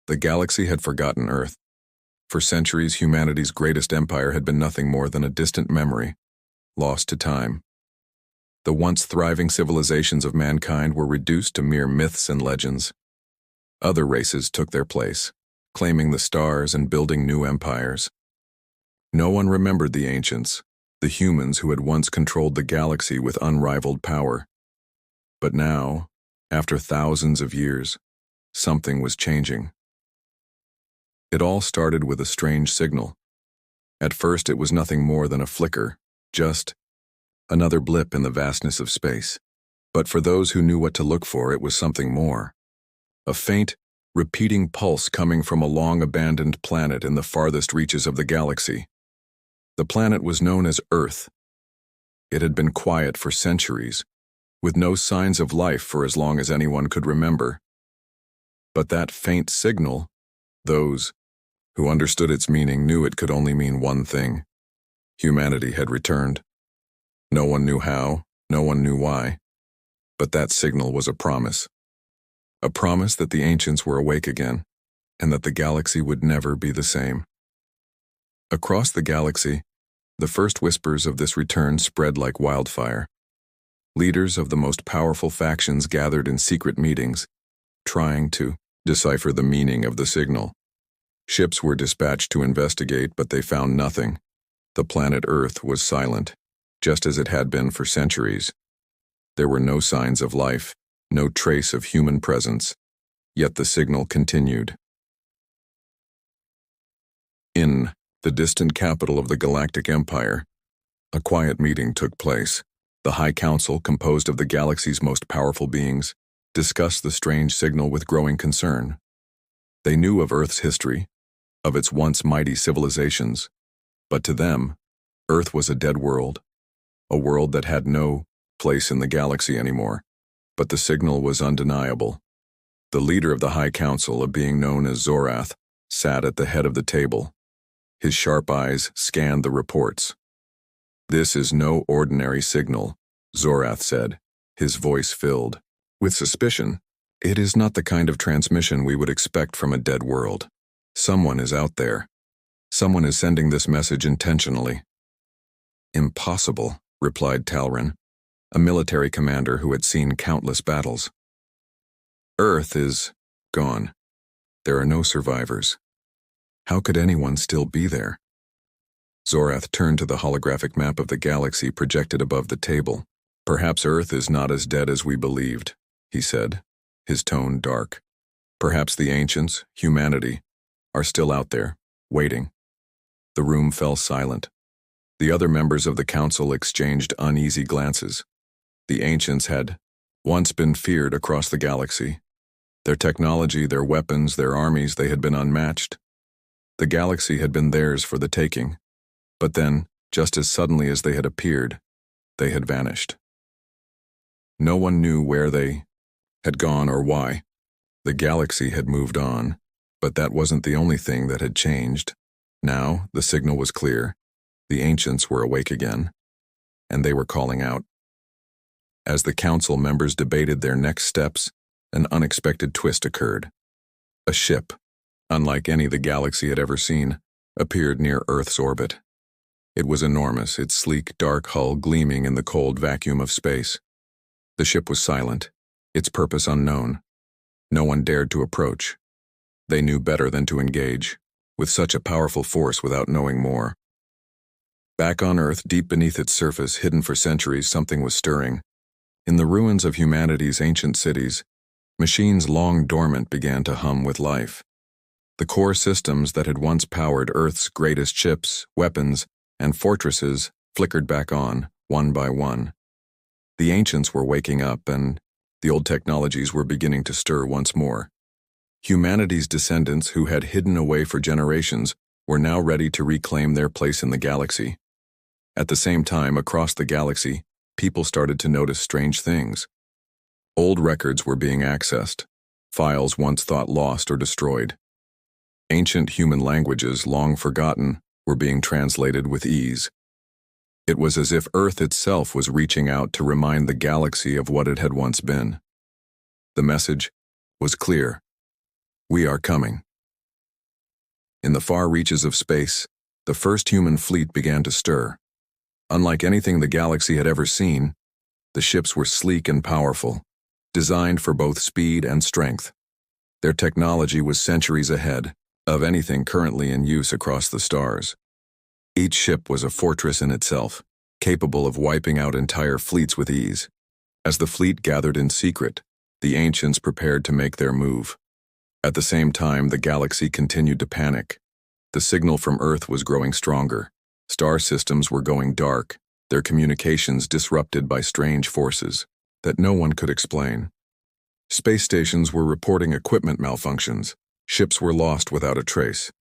The galaxy had forgotten Earth. For centuries, humanity's greatest empire had been nothing more than a distant memory, lost to time. The once thriving civilizations of mankind were reduced to mere myths and legends. Other races took their place, claiming the stars and building new empires. No one remembered the ancients, the humans who had once controlled the galaxy with unrivaled power. But now, after thousands of years, something was changing. It all started with a strange signal. At first, it was nothing more than a flicker, just another blip in the vastness of space. But for those who knew what to look for, it was something more. A faint, repeating pulse coming from a long-abandoned planet in the farthest reaches of the galaxy. The planet was known as Earth. It had been quiet for centuries, with no signs of life for as long as anyone could remember. But that faint signal, those who understood its meaning knew it could only mean one thing. Humanity had returned. No one knew how, no one knew why. But that signal was a promise. A promise that the ancients were awake again, and that the galaxy would never be the same. Across the galaxy, the first whispers of this return spread like wildfire. Leaders of the most powerful factions gathered in secret meetings, trying to decipher the meaning of the signal. Ships were dispatched to investigate, but they found nothing. The planet Earth was silent, just as it had been for centuries. There were no signs of life, no trace of human presence, yet the signal continued. In the distant capital of the Galactic Empire, a quiet meeting took place. The High Council, composed of the galaxy's most powerful beings, discussed the strange signal with growing concern. They knew of Earth's history, of its once mighty civilizations, but to them, Earth was a dead world, a world that had no place in the galaxy anymore. But the signal was undeniable. The leader of the High Council, a being known as Zorath, sat at the head of the table. His sharp eyes scanned the reports. "This is no ordinary signal," Zorath said, his voice filled with suspicion. "It is not the kind of transmission we would expect from a dead world. Someone is out there. Someone is sending this message intentionally." "Impossible," replied Talrin, a military commander who had seen countless battles. "Earth is gone. There are no survivors. How could anyone still be there?" Zorath turned to the holographic map of the galaxy projected above the table. "Perhaps Earth is not as dead as we believed," he said, his tone dark. "Perhaps the ancients, humanity, are still out there, waiting." The room fell silent. The other members of the council exchanged uneasy glances. The ancients had once been feared across the galaxy. Their technology, their weapons, their armies, they had been unmatched. The galaxy had been theirs for the taking. But then, just as suddenly as they had appeared, they had vanished. No one knew where they had gone or why. The galaxy had moved on, but that wasn't the only thing that had changed. Now, the signal was clear. The ancients were awake again, and they were calling out. As the council members debated their next steps, an unexpected twist occurred. A ship, unlike any the galaxy had ever seen, appeared near Earth's orbit. It was enormous, its sleek, dark hull gleaming in the cold vacuum of space. The ship was silent, its purpose unknown. No one dared to approach. They knew better than to engage with such a powerful force without knowing more. Back on Earth, deep beneath its surface, hidden for centuries, something was stirring. In the ruins of humanity's ancient cities, machines long dormant began to hum with life. The core systems that had once powered Earth's greatest ships, weapons, and fortresses flickered back on, one by one. The ancients were waking up, and the old technologies were beginning to stir once more. Humanity's descendants, who had hidden away for generations, were now ready to reclaim their place in the galaxy. At the same time, across the galaxy, people started to notice strange things. Old records were being accessed, files once thought lost or destroyed. Ancient human languages, long forgotten, were being translated with ease. It was as if Earth itself was reaching out to remind the galaxy of what it had once been. The message was clear. "We are coming." In the far reaches of space, the first human fleet began to stir. Unlike anything the galaxy had ever seen, the ships were sleek and powerful, designed for both speed and strength. Their technology was centuries ahead of anything currently in use across the stars. Each ship was a fortress in itself, capable of wiping out entire fleets with ease. As the fleet gathered in secret, the ancients prepared to make their move. At the same time, the galaxy continued to panic. The signal from Earth was growing stronger. Star systems were going dark, their communications disrupted by strange forces that no one could explain. Space stations were reporting equipment malfunctions. Ships were lost without a trace.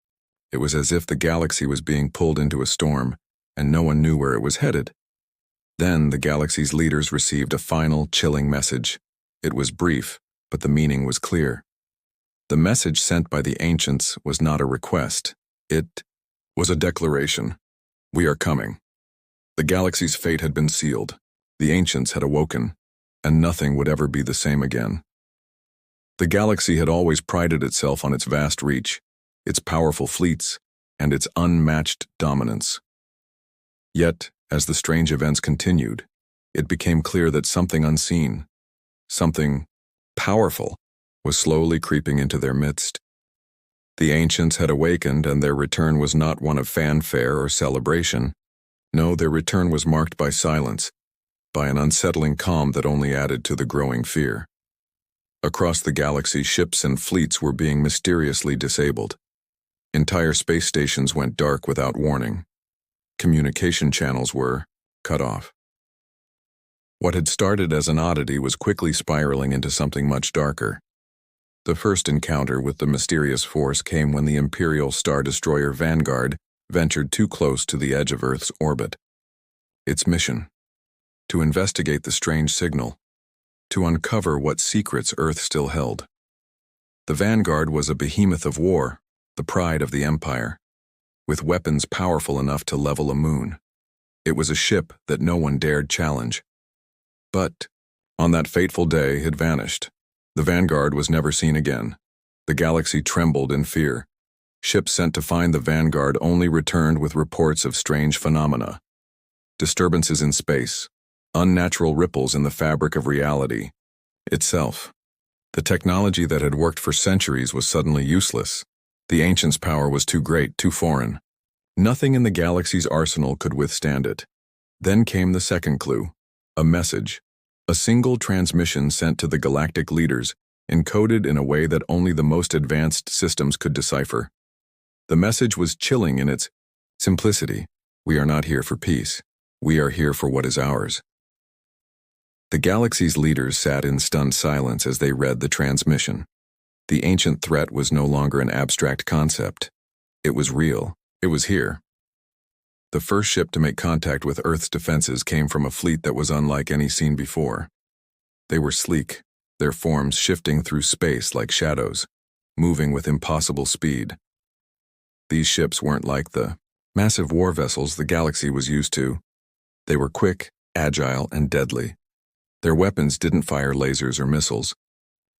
It was as if the galaxy was being pulled into a storm, and no one knew where it was headed. Then the galaxy's leaders received a final, chilling message. It was brief, but the meaning was clear. The message sent by the ancients was not a request. It was a declaration. We are coming. The galaxy's fate had been sealed. The ancients had awoken, and nothing would ever be the same again. The galaxy had always prided itself on its vast reach, its powerful fleets, and its unmatched dominance. Yet, as the strange events continued, it became clear that something unseen, something powerful, was slowly creeping into their midst. The ancients had awakened, and their return was not one of fanfare or celebration. No, their return was marked by silence, by an unsettling calm that only added to the growing fear. Across the galaxy, ships and fleets were being mysteriously disabled. Entire space stations went dark without warning. Communication channels were cut off. What had started as an oddity was quickly spiraling into something much darker. The first encounter with the mysterious force came when the Imperial Star Destroyer Vanguard ventured too close to the edge of Earth's orbit. Its mission: to investigate the strange signal, to uncover what secrets Earth still held. The Vanguard was a behemoth of war, the pride of the Empire, with weapons powerful enough to level a moon. It was a ship that no one dared challenge. But, on that fateful day, it vanished. The Vanguard was never seen again. The galaxy trembled in fear. Ships sent to find the Vanguard only returned with reports of strange phenomena. Disturbances in space, unnatural ripples in the fabric of reality itself. The technology that had worked for centuries was suddenly useless. The ancients' power was too great, too foreign. Nothing in the galaxy's arsenal could withstand it. Then came the second clue, a message, a single transmission sent to the galactic leaders, encoded in a way that only the most advanced systems could decipher. The message was chilling in its simplicity. We are not here for peace. We are here for what is ours. The galaxy's leaders sat in stunned silence as they read the transmission. The ancient threat was no longer an abstract concept. It was real. It was here. The first ship to make contact with Earth's defenses came from a fleet that was unlike any seen before. They were sleek, their forms shifting through space like shadows, moving with impossible speed. These ships weren't like the massive war vessels the galaxy was used to. They were quick, agile, and deadly. Their weapons didn't fire lasers or missiles.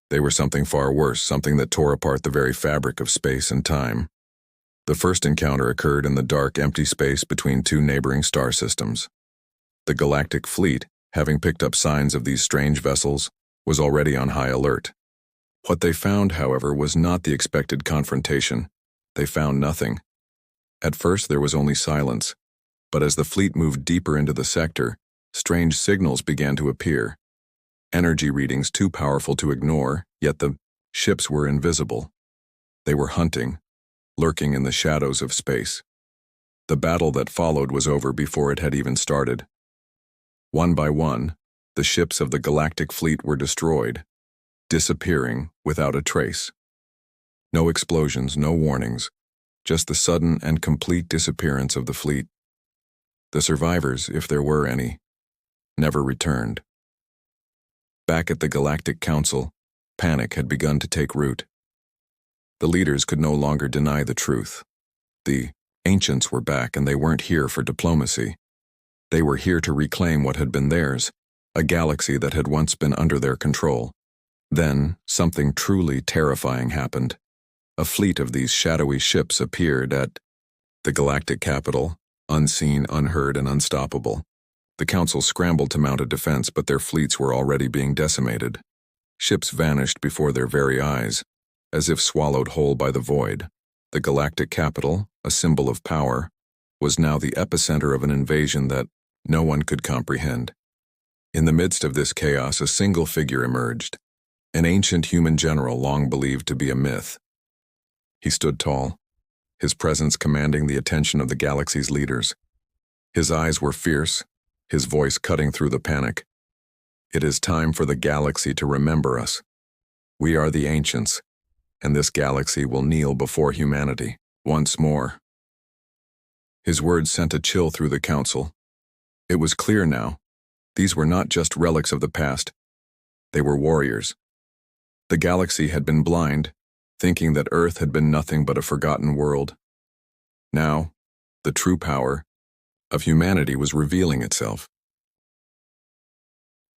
They were something far worse, something that tore apart the very fabric of space and time. The first encounter occurred in the dark, empty space between two neighboring star systems. The Galactic fleet, having picked up signs of these strange vessels, was already on high alert. What they found, however, was not the expected confrontation. They found nothing. At first, there was only silence, but as the fleet moved deeper into the sector, strange signals began to appear. Energy readings too powerful to ignore, yet the ships were invisible. They were hunting, lurking in the shadows of space. The battle that followed was over before it had even started. One by one, the ships of the Galactic fleet were destroyed, disappearing without a trace. No explosions, no warnings, just the sudden and complete disappearance of the fleet. The survivors, if there were any, never returned. Back at the Galactic Council, panic had begun to take root. The leaders could no longer deny the truth. The ancients were back, and they weren't here for diplomacy. They were here to reclaim what had been theirs, a galaxy that had once been under their control. Then, something truly terrifying happened. A fleet of these shadowy ships appeared at the galactic capital, unseen, unheard, and unstoppable. The Council scrambled to mount a defense, but their fleets were already being decimated. Ships vanished before their very eyes, as if swallowed whole by the void. The galactic capital, a symbol of power, was now the epicenter of an invasion that no one could comprehend. In the midst of this chaos, a single figure emerged, an ancient human general long believed to be a myth. He stood tall, his presence commanding the attention of the galaxy's leaders. His eyes were fierce, his voice cutting through the panic. It is time for the galaxy to remember us. We are the ancients, and this galaxy will kneel before humanity once more. His words sent a chill through the Council. It was clear now. These were not just relics of the past. They were warriors. The galaxy had been blind, thinking that Earth had been nothing but a forgotten world. Now, the true power of humanity was revealing itself.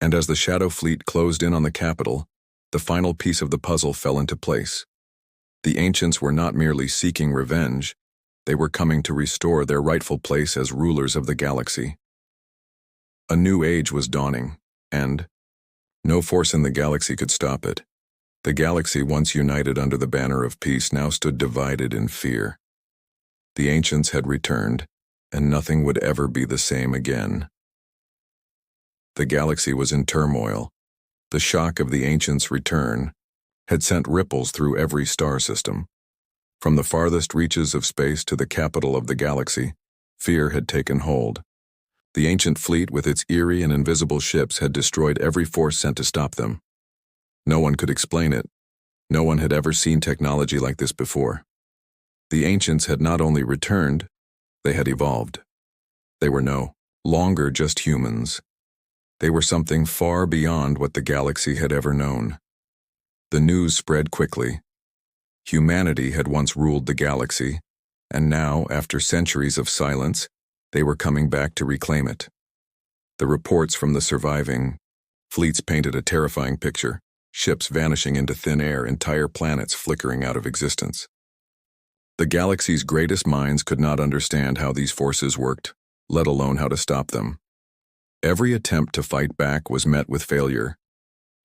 And as the Shadow Fleet closed in on the capital, the final piece of the puzzle fell into place. The ancients were not merely seeking revenge, they were coming to restore their rightful place as rulers of the galaxy. A new age was dawning, and no force in the galaxy could stop it. The galaxy, once united under the banner of peace, now stood divided in fear. The ancients had returned, and nothing would ever be the same again. The galaxy was in turmoil. The shock of the ancients' return had sent ripples through every star system. From the farthest reaches of space to the capital of the galaxy, fear had taken hold. The ancient fleet, with its eerie and invisible ships, had destroyed every force sent to stop them. No one could explain it. No one had ever seen technology like this before. The ancients had not only returned, they had evolved. They were no longer just humans. They were something far beyond what the galaxy had ever known. The news spread quickly. Humanity had once ruled the galaxy, and now, after centuries of silence, they were coming back to reclaim it. The reports from the surviving fleets painted a terrifying picture, ships vanishing into thin air, entire planets flickering out of existence. The galaxy's greatest minds could not understand how these forces worked, let alone how to stop them. Every attempt to fight back was met with failure.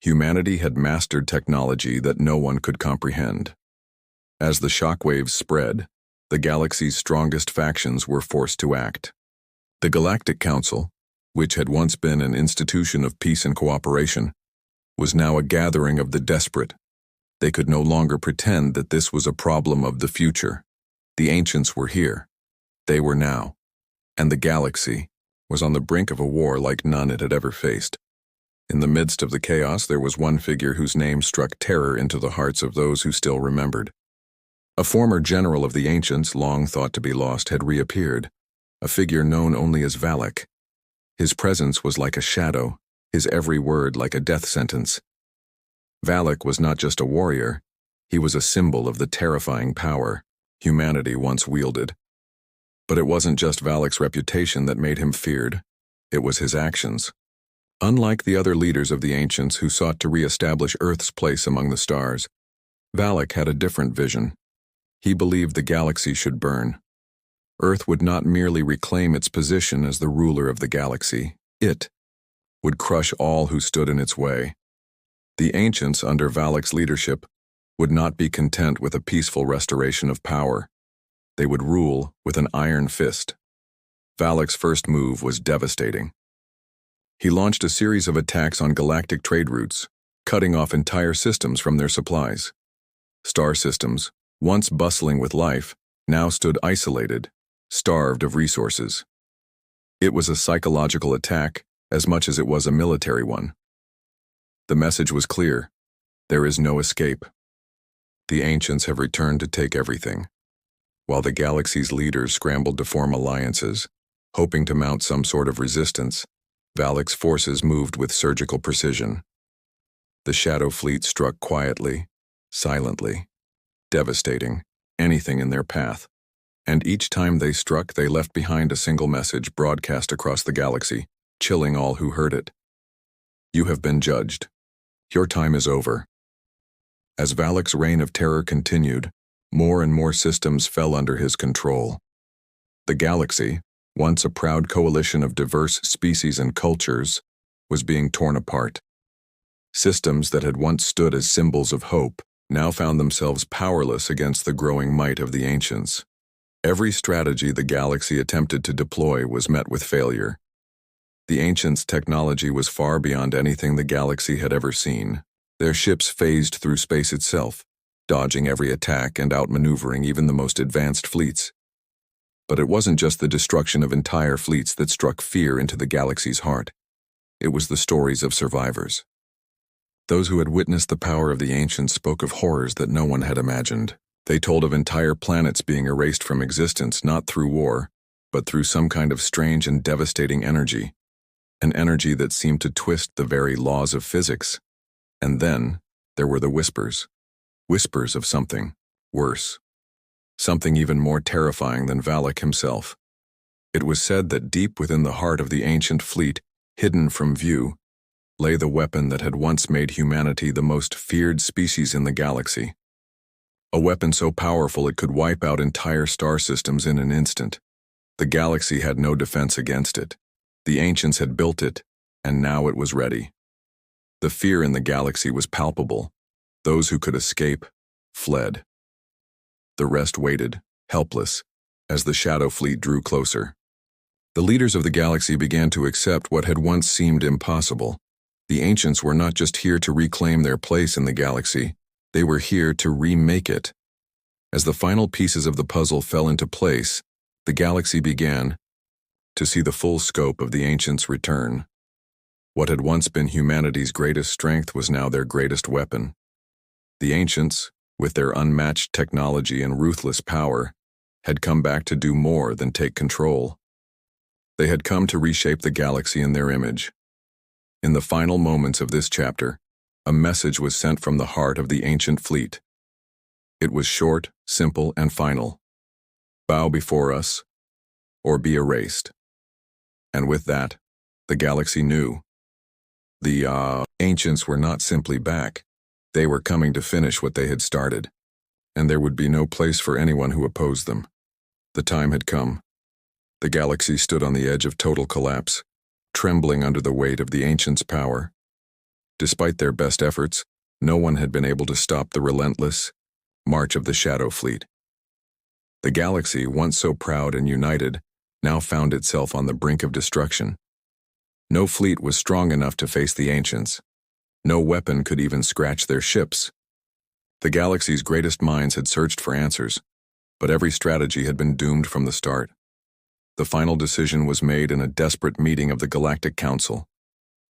Humanity had mastered technology that no one could comprehend. As the shockwaves spread, the galaxy's strongest factions were forced to act. The Galactic Council, which had once been an institution of peace and cooperation, was now a gathering of the desperate. They could no longer pretend that this was a problem of the future. The ancients were here. They were now. And the galaxy was on the brink of a war like none it had ever faced. In the midst of the chaos, there was one figure whose name struck terror into the hearts of those who still remembered. A former general of the ancients, long thought to be lost, had reappeared, a figure known only as Valak. His presence was like a shadow, his every word like a death sentence. Valak was not just a warrior, he was a symbol of the terrifying power humanity once wielded. But it wasn't just Valak's reputation that made him feared, it was his actions. Unlike the other leaders of the ancients who sought to re-establish Earth's place among the stars, Valak had a different vision. He believed the galaxy should burn. Earth would not merely reclaim its position as the ruler of the galaxy, it would crush all who stood in its way. The ancients, under Valak's leadership, would not be content with a peaceful restoration of power. They would rule with an iron fist. Valak's first move was devastating. He launched a series of attacks on galactic trade routes, cutting off entire systems from their supplies. Star systems, once bustling with life, now stood isolated, starved of resources. It was a psychological attack as much as it was a military one. The message was clear: there is no escape. The ancients have returned to take everything. While the galaxy's leaders scrambled to form alliances, hoping to mount some sort of resistance, Valak's forces moved with surgical precision. The Shadow Fleet struck quietly, silently, devastating anything in their path. And each time they struck, they left behind a single message broadcast across the galaxy, chilling all who heard it. You have been judged. Your time is over. As Valak's reign of terror continued, more and more systems fell under his control. The galaxy, once a proud coalition of diverse species and cultures, was being torn apart. Systems that had once stood as symbols of hope now found themselves powerless against the growing might of the ancients. Every strategy the galaxy attempted to deploy was met with failure. The ancients' technology was far beyond anything the galaxy had ever seen. Their ships phased through space itself, dodging every attack and outmaneuvering even the most advanced fleets. But it wasn't just the destruction of entire fleets that struck fear into the galaxy's heart. It was the stories of survivors. Those who had witnessed the power of the ancients spoke of horrors that no one had imagined. They told of entire planets being erased from existence not through war, but through some kind of strange and devastating energy. An energy that seemed to twist the very laws of physics. And then, there were the whispers. Whispers of something worse. Something even more terrifying than Valak himself. It was said that deep within the heart of the ancient fleet, hidden from view, lay the weapon that had once made humanity the most feared species in the galaxy. A weapon so powerful it could wipe out entire star systems in an instant. The galaxy had no defense against it. The ancients had built it, and now it was ready. The fear in the galaxy was palpable. Those who could escape fled. The rest waited, helpless, as the shadow fleet drew closer. The leaders of the galaxy began to accept what had once seemed impossible. The ancients were not just here to reclaim their place in the galaxy, they were here to remake it. As the final pieces of the puzzle fell into place, the galaxy began to see the full scope of the ancients' return. What had once been humanity's greatest strength was now their greatest weapon. The ancients, with their unmatched technology and ruthless power, had come back to do more than take control. They had come to reshape the galaxy in their image. In the final moments of this chapter, a message was sent from the heart of the ancient fleet. It was short, simple, and final. Bow before us, or be erased. And with that, the galaxy knew. The ancients were not simply back. They were coming to finish what they had started, and there would be no place for anyone who opposed them. The time had come. The galaxy stood on the edge of total collapse, trembling under the weight of the ancients' power. Despite their best efforts, no one had been able to stop the relentless march of the Shadow Fleet. The galaxy, once so proud and united, now found itself on the brink of destruction. No fleet was strong enough to face the ancients. No weapon could even scratch their ships. The galaxy's greatest minds had searched for answers, but every strategy had been doomed from the start. The final decision was made in a desperate meeting of the Galactic Council.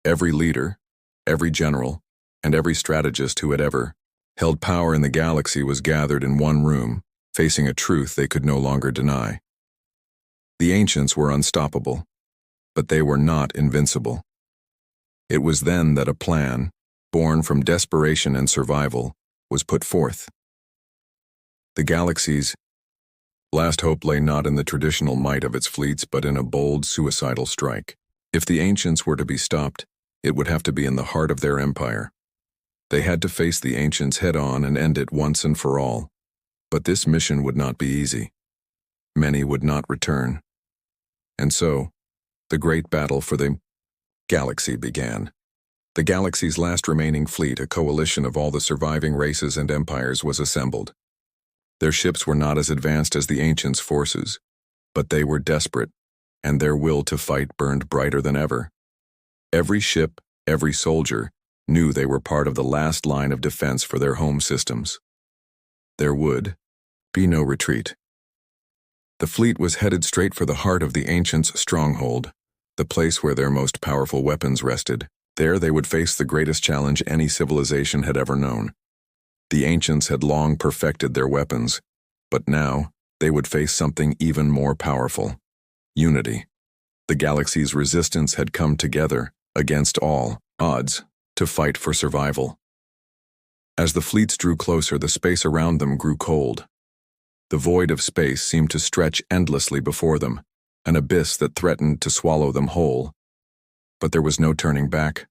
Every leader, every general, and every strategist who had ever held power in the galaxy was gathered in one room, facing a truth they could no longer deny. The ancients were unstoppable, but they were not invincible. It was then that a plan, born from desperation and survival, was put forth. The galaxy's last hope lay not in the traditional might of its fleets, but in a bold, suicidal strike. If the ancients were to be stopped, it would have to be in the heart of their empire. They had to face the ancients head-on and end it once and for all. But this mission would not be easy. Many would not return. And so, the great battle for the galaxy began. The galaxy's last remaining fleet, a coalition of all the surviving races and empires, was assembled. Their ships were not as advanced as the ancients' forces, but they were desperate, and their will to fight burned brighter than ever. Every ship, every soldier, knew they were part of the last line of defense for their home systems. There would be no retreat. The fleet was headed straight for the heart of the ancients' stronghold, the place where their most powerful weapons rested. There they would face the greatest challenge any civilization had ever known. The ancients had long perfected their weapons, but now they would face something even more powerful: unity. The galaxy's resistance had come together, against all odds, to fight for survival. As the fleets drew closer, the space around them grew cold. The void of space seemed to stretch endlessly before them, an abyss that threatened to swallow them whole. But there was no turning back.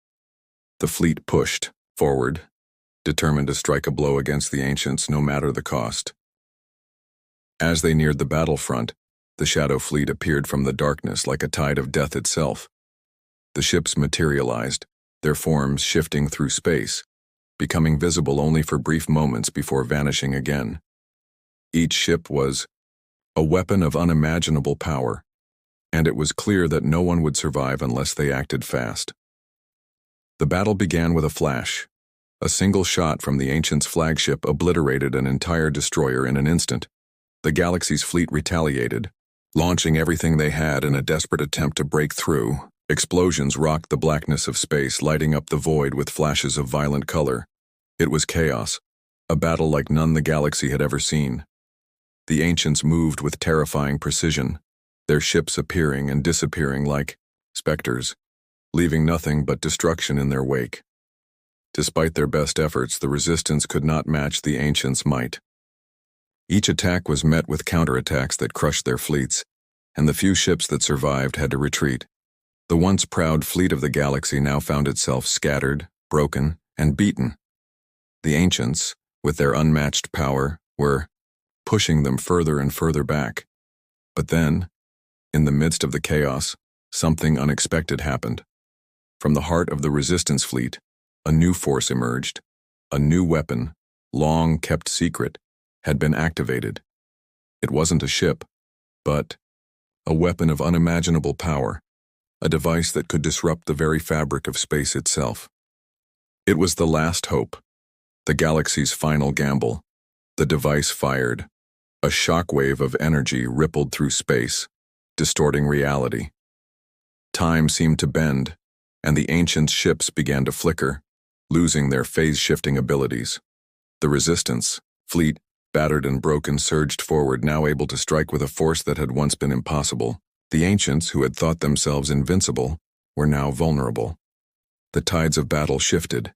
The fleet pushed forward, determined to strike a blow against the ancients no matter the cost. As they neared the battlefront, the Shadow Fleet appeared from the darkness like a tide of death itself. The ships materialized, their forms shifting through space, becoming visible only for brief moments before vanishing again. Each ship was a weapon of unimaginable power, and it was clear that no one would survive unless they acted fast. The battle began with a flash. A single shot from the Ancients' flagship obliterated an entire destroyer in an instant. The Galaxy's fleet retaliated, launching everything they had in a desperate attempt to break through. Explosions rocked the blackness of space, lighting up the void with flashes of violent color. It was chaos, a battle like none the Galaxy had ever seen. The Ancients moved with terrifying precision, their ships appearing and disappearing like specters, leaving nothing but destruction in their wake. Despite their best efforts, the Resistance could not match the Ancients' might. Each attack was met with counterattacks that crushed their fleets, and the few ships that survived had to retreat. The once proud fleet of the Galaxy now found itself scattered, broken, and beaten. The Ancients, with their unmatched power, were pushing them further and further back. But then, in the midst of the chaos, something unexpected happened. From the heart of the Resistance fleet, a new force emerged. A new weapon, long kept secret, had been activated. It wasn't a ship, but a weapon of unimaginable power, a device that could disrupt the very fabric of space itself. It was the last hope, the Galaxy's final gamble. The device fired. A shockwave of energy rippled through space, distorting reality. Time seemed to bend, and the Ancient ships began to flicker, losing their phase-shifting abilities. The Resistance fleet, battered and broken, surged forward, now able to strike with a force that had once been impossible. The Ancients, who had thought themselves invincible, were now vulnerable. The tides of battle shifted.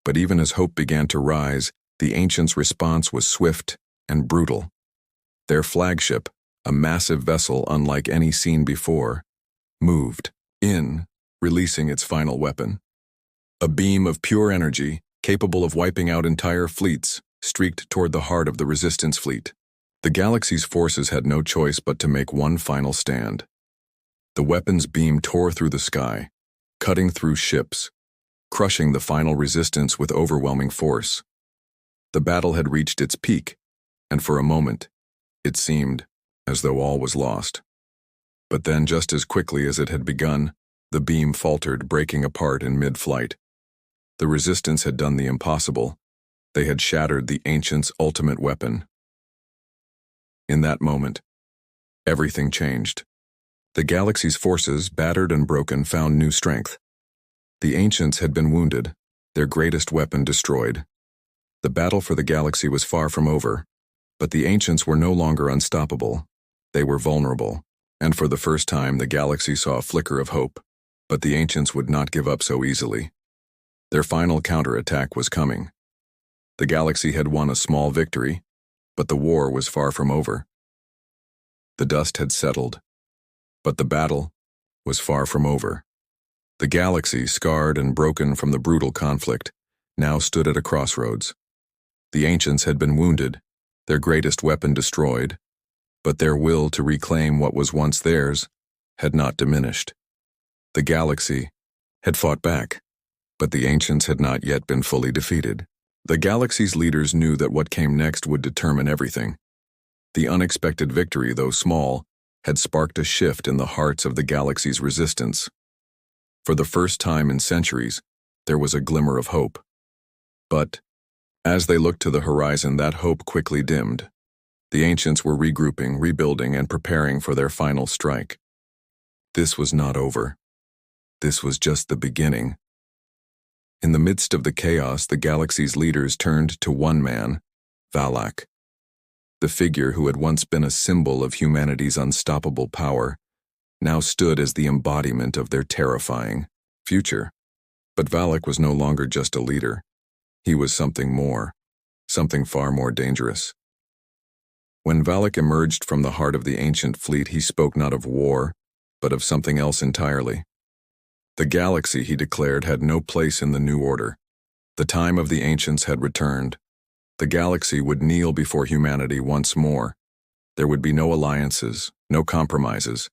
But even as hope began to rise, the Ancients' response was swift and brutal. Their flagship, a massive vessel unlike any seen before, moved in, releasing its final weapon. A beam of pure energy, capable of wiping out entire fleets, streaked toward the heart of the Resistance fleet. The Galaxy's forces had no choice but to make one final stand. The weapon's beam tore through the sky, cutting through ships, crushing the final Resistance with overwhelming force. The battle had reached its peak, and for a moment, it seemed as though all was lost. But then, just as quickly as it had begun, the beam faltered, breaking apart in mid-flight. The Resistance had done the impossible. They had shattered the Ancients' ultimate weapon. In that moment, everything changed. The Galaxy's forces, battered and broken, found new strength. The Ancients had been wounded, their greatest weapon destroyed. The battle for the Galaxy was far from over, but the Ancients were no longer unstoppable. They were vulnerable, and for the first time the Galaxy saw a flicker of hope. But the Ancients would not give up so easily. Their final counterattack was coming. The Galaxy had won a small victory, but the war was far from over. The dust had settled, but the battle was far from over. The Galaxy, scarred and broken from the brutal conflict, now stood at a crossroads. The Ancients had been wounded, their greatest weapon destroyed, but their will to reclaim what was once theirs had not diminished. The Galaxy had fought back, but the Ancients had not yet been fully defeated. The Galaxy's leaders knew that what came next would determine everything. The unexpected victory, though small, had sparked a shift in the hearts of the Galaxy's Resistance. For the first time in centuries, there was a glimmer of hope. But, as they looked to the horizon, that hope quickly dimmed. The Ancients were regrouping, rebuilding, and preparing for their final strike. This was not over. This was just the beginning. In the midst of the chaos, the Galaxy's leaders turned to one man, Valak. The figure who had once been a symbol of humanity's unstoppable power now stood as the embodiment of their terrifying future. But Valak was no longer just a leader. He was something more, something far more dangerous. When Valak emerged from the heart of the Ancient fleet, he spoke not of war, but of something else entirely. The Galaxy, he declared, had no place in the New Order. The time of the Ancients had returned. The Galaxy would kneel before humanity once more. There would be no alliances, no compromises.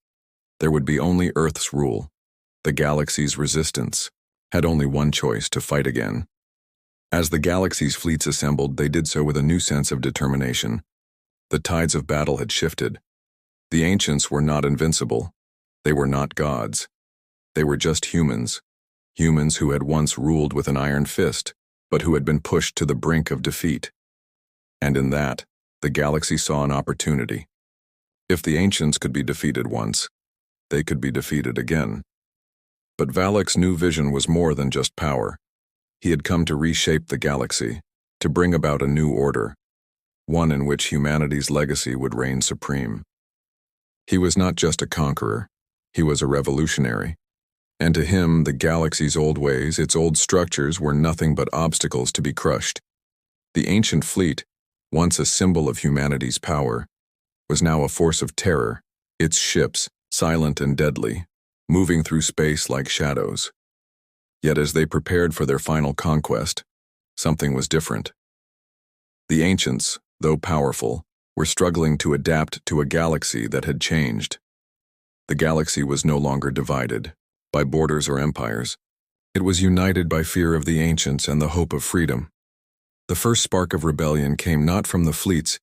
There would be only Earth's rule. The galaxy's resistance had only one choice: to fight again. As the galaxy's fleets assembled, they did so with a new sense of determination. The tides of battle had shifted. The ancients were not invincible. They were not gods. They were just humans. Humans who had once ruled with an iron fist, but who had been pushed to the brink of defeat. And in that, the galaxy saw an opportunity. If the ancients could be defeated once, they could be defeated again. But Valak's new vision was more than just power. He had come to reshape the galaxy, to bring about a new order, one in which humanity's legacy would reign supreme. He was not just a conqueror, he was a revolutionary. And to him, the galaxy's old ways, its old structures, were nothing but obstacles to be crushed. The ancient fleet, once a symbol of humanity's power, was now a force of terror, its ships, silent and deadly, moving through space like shadows. Yet as they prepared for their final conquest, something was different. The ancients, though powerful, were struggling to adapt to a galaxy that had changed. The galaxy was no longer divided by borders or empires. It was united by fear of the ancients and the hope of freedom. The first spark of rebellion came not from the fleets,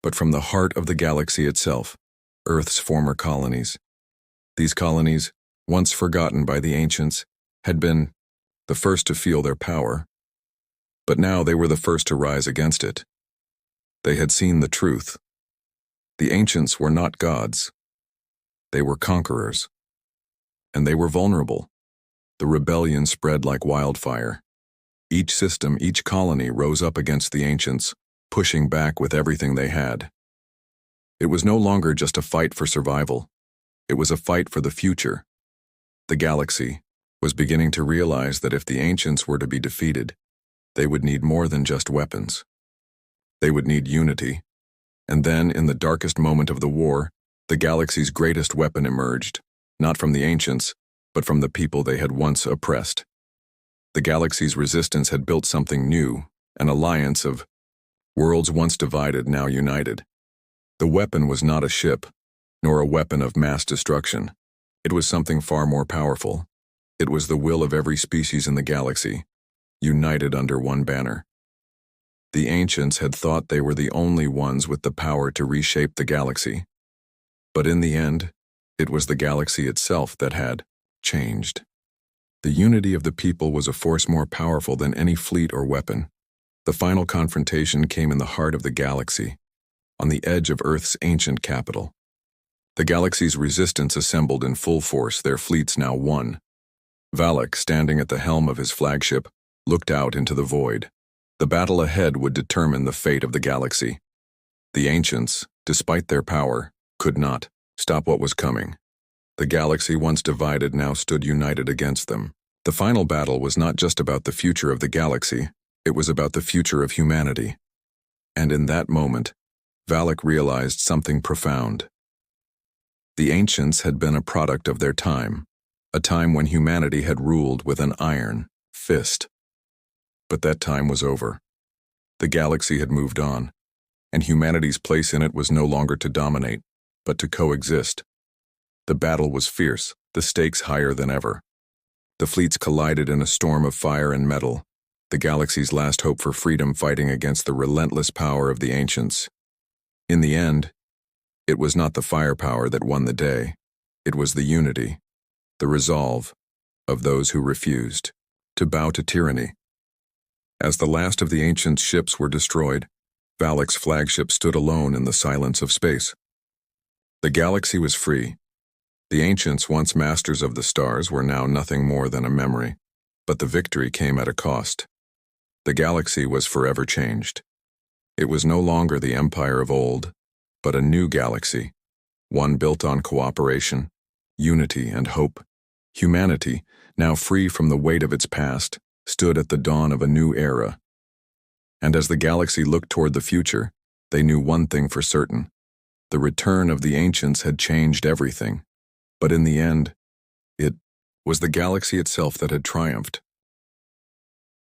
but from the heart of the galaxy itself, Earth's former colonies. These colonies, once forgotten by the ancients, had been the first to feel their power. But now they were the first to rise against it. They had seen the truth. The ancients were not gods. They were conquerors. And they were vulnerable. The rebellion spread like wildfire. Each system, each colony rose up against the ancients, pushing back with everything they had. It was no longer just a fight for survival. It was a fight for the future. The galaxy was beginning to realize that if the ancients were to be defeated, they would need more than just weapons. They would need unity. And then, in the darkest moment of the war, the galaxy's greatest weapon emerged, not from the ancients, but from the people they had once oppressed. The galaxy's resistance had built something new, an alliance of worlds once divided, now united. The weapon was not a ship, nor a weapon of mass destruction. It was something far more powerful. It was the will of every species in the galaxy, united under one banner. The ancients had thought they were the only ones with the power to reshape the galaxy. But in the end, it was the galaxy itself that had changed. The unity of the people was a force more powerful than any fleet or weapon. The final confrontation came in the heart of the galaxy, on the edge of Earth's ancient capital. The galaxy's resistance assembled in full force, their fleets now one. Valak, standing at the helm of his flagship, looked out into the void. The battle ahead would determine the fate of the galaxy. The ancients, despite their power, could not stop what was coming. The galaxy, once divided, now stood united against them. The final battle was not just about the future of the galaxy, it was about the future of humanity. And in that moment, Valak realized something profound. The ancients had been a product of their time, a time when humanity had ruled with an iron fist. But that time was over. The galaxy had moved on, and humanity's place in it was no longer to dominate, but to coexist. The battle was fierce, the stakes higher than ever. The fleets collided in a storm of fire and metal, the galaxy's last hope for freedom fighting against the relentless power of the ancients. In the end, it was not the firepower that won the day. It was the unity, the resolve of those who refused to bow to tyranny. As the last of the ancient ships were destroyed, Valak's flagship stood alone in the silence of space. The galaxy was free. The ancients, once masters of the stars, were now nothing more than a memory. But the victory came at a cost. The galaxy was forever changed. It was no longer the empire of old, but a new galaxy, one built on cooperation, unity, and hope. Humanity, now free from the weight of its past, stood at the dawn of a new era. And as the galaxy looked toward the future, they knew one thing for certain. The return of the ancients had changed everything. But in the end, it was the galaxy itself that had triumphed.